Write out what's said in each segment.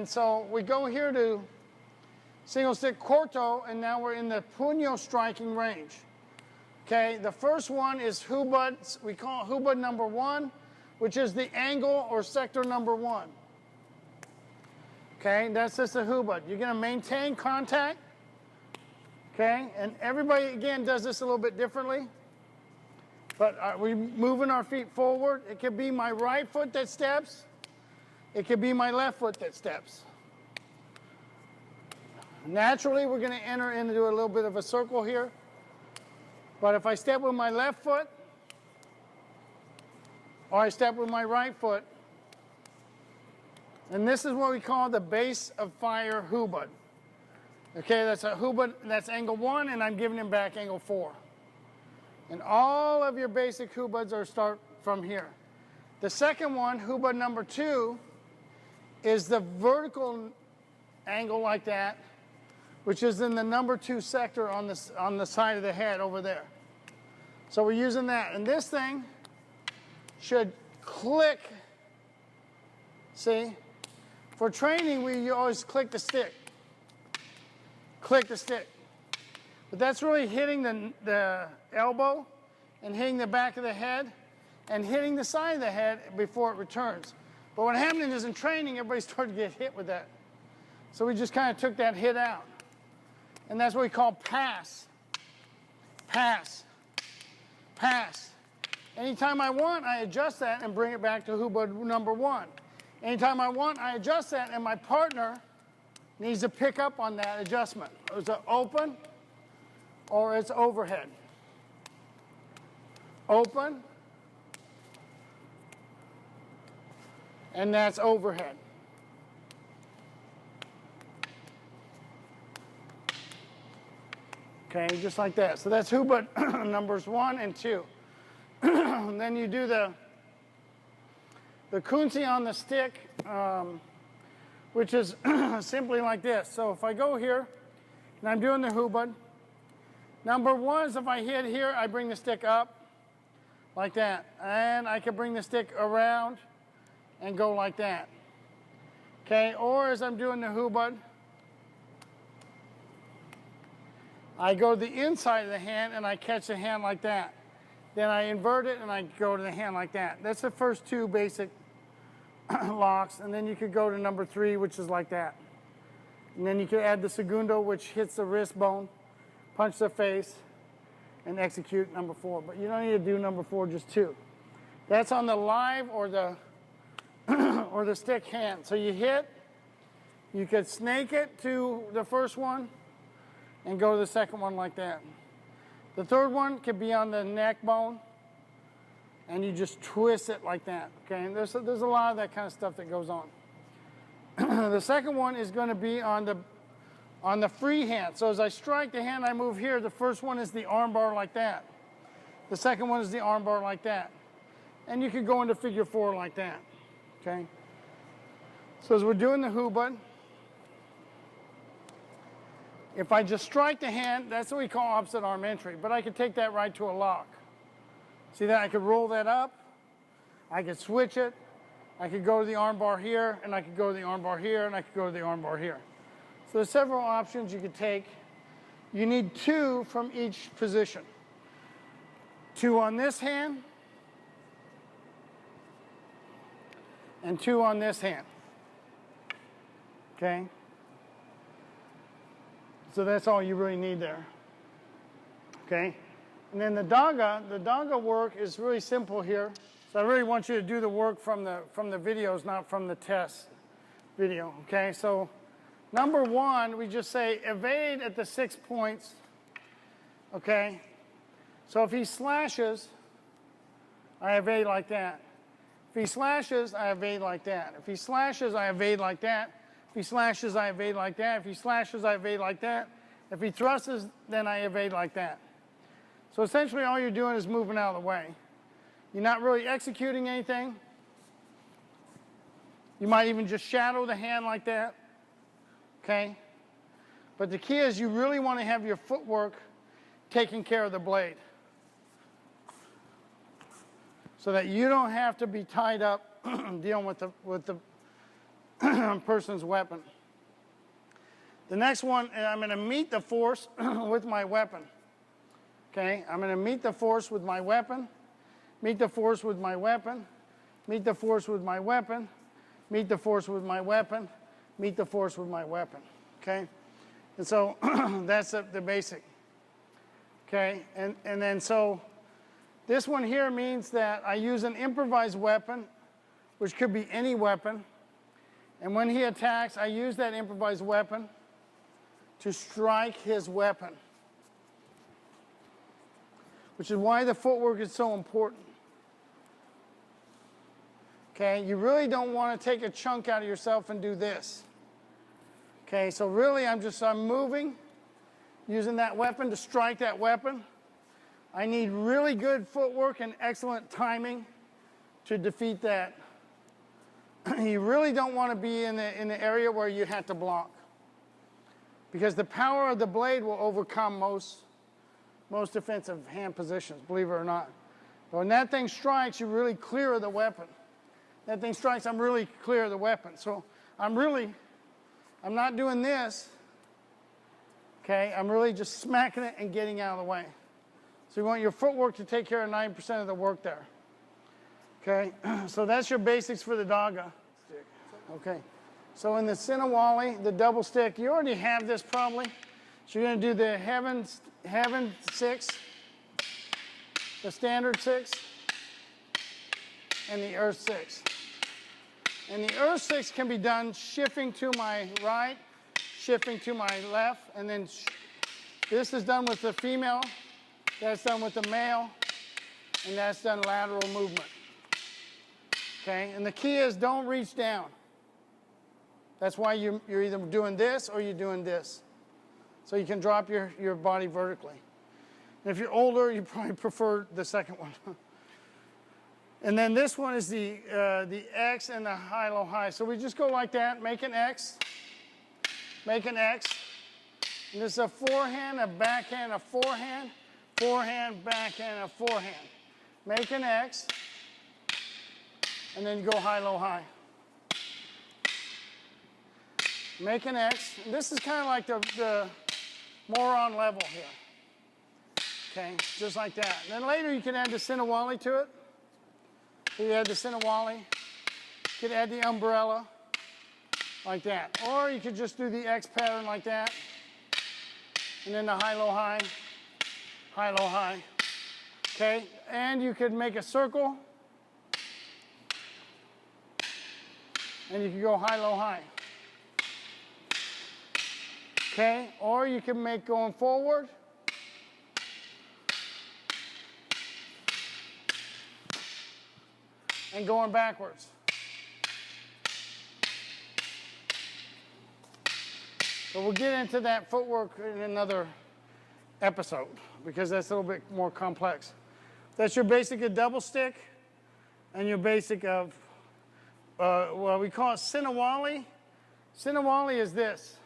And so we go here to single stick corto, and now we're in the puño striking range. Okay, the first one is hubud, we call it hubud number 1, which is the angle or sector number 1. Okay, that's just a hubud. You're going to maintain contact. Okay, and everybody again does this a little bit differently. But we're moving our feet forward. It could be my right foot that steps. It could be my left foot that steps. Naturally, we're going to enter into a little bit of a circle here. But if I step with my left foot, or I step with my right foot, and this is what we call the base of fire hubud. Okay, that's a hubud, that's angle 1, and I'm giving him back angle 4. And all of your basic hubuds are start from here. The second one, hubud number 2, is the vertical angle like that, which is in the number 2 sector on the side of the head over there. So we're using that. And this thing should click. See? For training, we always click the stick. Click the stick. But that's really hitting the elbow and hitting the back of the head and hitting the side of the head before it returns. But what happened is in training, everybody started to get hit with that. So we just kind of took that hit out. And that's what we call pass. Pass. Pass. Anytime I want, I adjust that and bring it back to hubud number 1. Anytime I want, I adjust that, and my partner needs to pick up on that adjustment. Is it open or it's overhead? Open, and that's overhead. Okay, just like that. So that's hubud numbers 1 and 2. And then you do the kunzi on the stick, which is simply like this. So if I go here, and I'm doing the hubud, number 1 is if I hit here, I bring the stick up like that. And I can bring the stick around and go like that. Okay, or as I'm doing the hubud, I go to the inside of the hand and I catch the hand like that. Then I invert it and I go to the hand like that. That's the first 2 basic locks. And then you could go to number 3, which is like that. And then you could add the segundo, which hits the wrist bone, punch the face, and execute number 4. But you don't need to do number 4, just 2. That's on the live or the or the stick hand. So you hit, you could snake it to the first one and go to the second one like that. The third one could be on the neck bone, and you just twist it like that. Okay, and there's a lot of that kind of stuff that goes on. The second one is going to be on the free hand. So as I strike the hand, I move here. The first one is the arm bar like that. The second one is the arm bar like that. And you could go into figure 4 like that. Okay. So as we're doing the hubud, if I just strike the hand, that's what we call opposite arm entry. But I could take that right to a lock. See that? I could roll that up. I could switch it. I could go to the arm bar here, and I could go to the arm bar here, and I could go to the arm bar here. So there's several options you could take. You need 2 from each position. 2 on this hand, and 2 on this hand. Okay? So that's all you really need there. Okay? And then the daga work is really simple here. So I really want you to do the work from the videos, not from the test video. Okay? So number 1, we just say evade at the 6 points. Okay? So if he slashes, I evade like that. If he slashes, I evade like that. If he slashes, I evade like that. If he slashes, I evade like that. If he slashes, I evade like that. If he thrusts, then I evade like that. So essentially all you're doing is moving out of the way. You're not really executing anything. You might even just shadow the hand like that. Okay? But the key is you really want to have your footwork taking care of the blade, so that you don't have to be tied up dealing with person's weapon. The next one, I'm going to meet the force with my weapon. Okay, I'm going to meet the force with my weapon, meet the force with my weapon, meet the force with my weapon, meet the force with my weapon, meet the force with my weapon. Okay, and so that's the basic. Okay, and then so this one here means that I use an improvised weapon, which could be any weapon, and when he attacks, I use that improvised weapon to strike his weapon, which is why the footwork is so important. Okay, you really don't want to take a chunk out of yourself and do this. Okay, so really I'm moving, using that weapon to strike that weapon. I need really good footwork and excellent timing to defeat that. You really don't want to be in the area where you have to block, because the power of the blade will overcome most defensive hand positions, believe it or not. But when that thing strikes, you really clear the weapon. That thing strikes, I'm really clear of the weapon. So I'm not doing this, okay? I'm really just smacking it and getting out of the way. So you want your footwork to take care of 90% of the work there. Okay, so that's your basics for the Daga. Okay, so in the Sinawali, the double stick, you already have this probably. So you're going to do the heaven 6, the standard 6, and the earth 6. And the earth 6 can be done shifting to my right, shifting to my left, and then this is done with the female, that's done with the male, and that's done lateral movement. Okay, and the key is don't reach down. That's why you're either doing this or you're doing this. So you can drop your body vertically. And if you're older, you probably prefer the second one. And then this one is the X and the high, low, high. So we just go like that, make an X, make an X. And this is a forehand, a backhand, a forehand, forehand, backhand, a forehand. Make an X, and then you go high, low, high. Make an X. And this is kind of like the moron level here. Okay, just like that. And then later you can add the Sinawali to it. So you add the Sinawali. You could add the umbrella like that. Or you could just do the X pattern like that. And then the high, low, high, high, low, high. Okay, and you could make a circle. And you can go high, low, high. Okay, or you can make going forward. And going backwards. So we'll get into that footwork in another episode, because that's a little bit more complex. That's your basic of double stick and your basic of well, we call it Sinawali. Sinawali is this.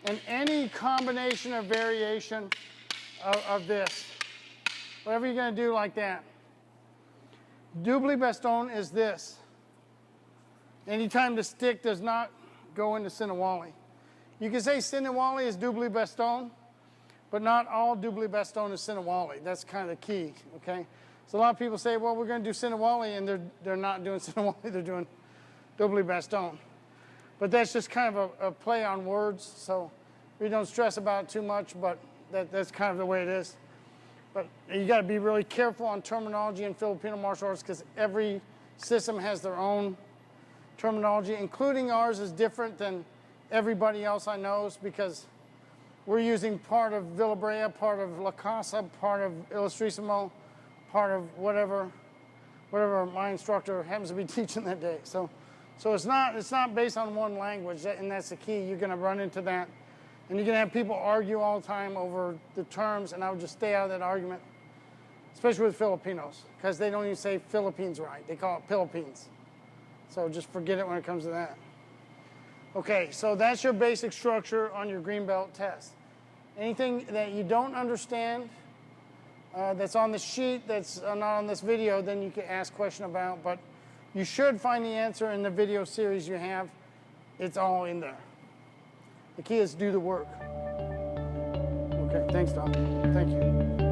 And any combination or variation of this, whatever you're going to do like that. Doubly baston is this. Anytime the stick does not go into Sinawali. You can say Sinawali is doubly baston, but not all doubly baston is Sinawali. That's kind of the key, okay? So a lot of people say, well, we're going to do Sinawali, and they're not doing Sinawali, they're doing doubly baston. But that's just kind of a play on words, so we don't stress about it too much, but that's kind of the way it is. But you got to be really careful on terminology in Filipino martial arts, because every system has their own terminology, including ours is different than everybody else I knows, because we're using part of Villabrea, part of La Casa, part of Ilustrísimo, part of whatever my instructor happens to be teaching that day. So it's not based on one language, and that's the key. You're going to run into that. And you're going to have people argue all the time over the terms, and I would just stay out of that argument, especially with Filipinos, because they don't even say Philippines right. They call it Philippines. So just forget it when it comes to that. Okay, so that's your basic structure on your green belt test. Anything that you don't understand that's on the sheet that's not on this video, then you can ask a question about. But You should find the answer in the video series you have. It's all in there. The key is do the work. Okay, thanks, Doc. Thank you.